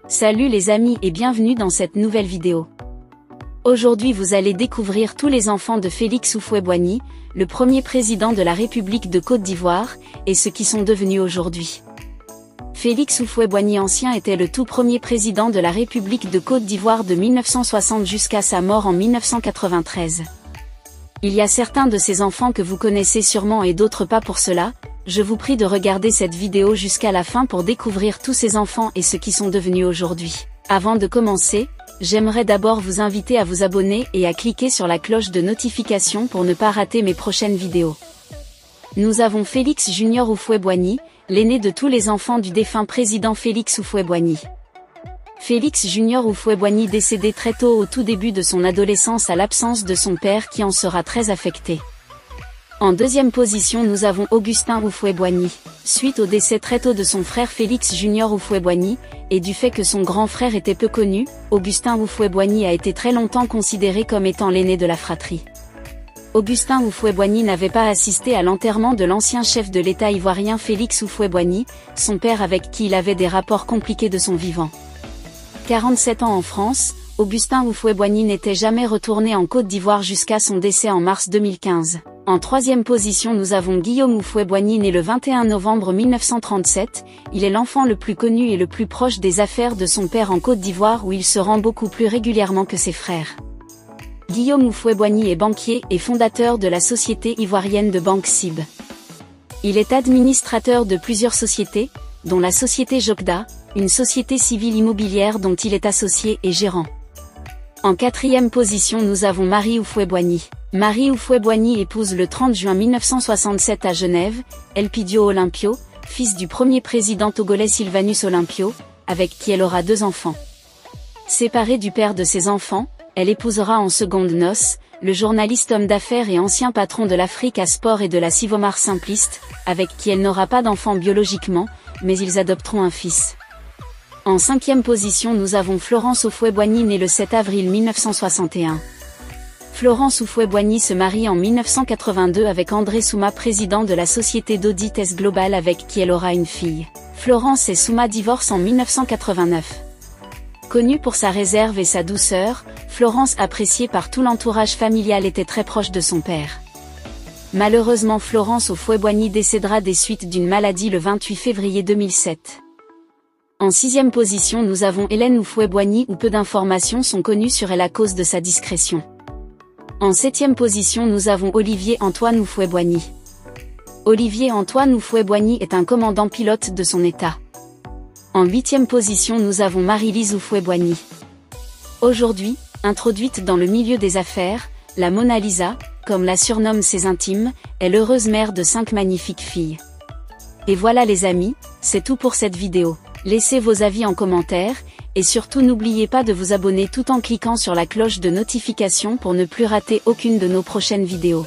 Salut les amis et bienvenue dans cette nouvelle vidéo. Aujourd'hui vous allez découvrir tous les enfants de Félix Houphouët-Boigny, le premier président de la République de Côte d'Ivoire, et ceux qui sont devenus aujourd'hui. Félix Houphouët-Boigny ancien était le tout premier président de la République de Côte d'Ivoire de 1960 jusqu'à sa mort en 1993. Il y a certains de ces enfants que vous connaissez sûrement et d'autres pas. Pour cela, je vous prie de regarder cette vidéo jusqu'à la fin pour découvrir tous ces enfants et ceux qui sont devenus aujourd'hui. Avant de commencer, j'aimerais d'abord vous inviter à vous abonner et à cliquer sur la cloche de notification pour ne pas rater mes prochaines vidéos. Nous avons Félix Junior Houphouët-Boigny, l'aîné de tous les enfants du défunt président Félix Houphouët-Boigny. Félix Junior Houphouët-Boigny décédé très tôt au tout début de son adolescence à l'absence de son père qui en sera très affecté. En deuxième position nous avons Augustin Houphouët-Boigny. Suite au décès très tôt de son frère Félix Junior Houphouët-Boigny, et du fait que son grand frère était peu connu, Augustin Houphouët-Boigny a été très longtemps considéré comme étant l'aîné de la fratrie. Augustin Houphouët-Boigny n'avait pas assisté à l'enterrement de l'ancien chef de l'État ivoirien Félix Houphouët-Boigny, son père avec qui il avait des rapports compliqués de son vivant. 47 ans en France, Augustin Houphouët-Boigny n'était jamais retourné en Côte d'Ivoire jusqu'à son décès en mars 2015. En troisième position nous avons Guillaume Houphouët-Boigny né le 21 novembre 1937, il est l'enfant le plus connu et le plus proche des affaires de son père en Côte d'Ivoire où il se rend beaucoup plus régulièrement que ses frères. Guillaume Houphouët-Boigny est banquier et fondateur de la société ivoirienne de banque CIB. Il est administrateur de plusieurs sociétés, dont la société Jokda, une société civile immobilière dont il est associé et gérant. En quatrième position nous avons Marie Houphouët-Boigny. Marie Houphouët-Boigny épouse le 30 juin 1967 à Genève, Elpidio Olympio, fils du premier président togolais Sylvanus Olympio, avec qui elle aura 2 enfants. Séparée du père de ses enfants, elle épousera en secondes noces, le journaliste homme d'affaires et ancien patron de l'Afrique à Sport et de la Sivomar Simpliste, avec qui elle n'aura pas d'enfant biologiquement, mais ils adopteront un fils. En cinquième position nous avons Florence Houphouët-Boigny née le 7 avril 1961. Florence Houphouët-Boigny se marie en 1982 avec André Souma, président de la société d'audit S Global avec qui elle aura une fille. Florence et Souma divorcent en 1989. Connue pour sa réserve et sa douceur, Florence appréciée par tout l'entourage familial était très proche de son père. Malheureusement Florence Houphouët-Boigny décédera des suites d'une maladie le 28 février 2007. En sixième position nous avons Hélène Houphouët-Boigny où peu d'informations sont connues sur elle à cause de sa discrétion. En septième position nous avons Olivier Antoine Houphouët-Boigny. Olivier Antoine Houphouët-Boigny est un commandant pilote de son état. En huitième position nous avons Marie-Lise Houphouët-Boigny. Aujourd'hui, introduite dans le milieu des affaires, la Mona Lisa, comme la surnomment ses intimes, est l'heureuse mère de 5 magnifiques filles. Et voilà les amis, c'est tout pour cette vidéo. Laissez vos avis en commentaire, et surtout n'oubliez pas de vous abonner tout en cliquant sur la cloche de notification pour ne plus rater aucune de nos prochaines vidéos.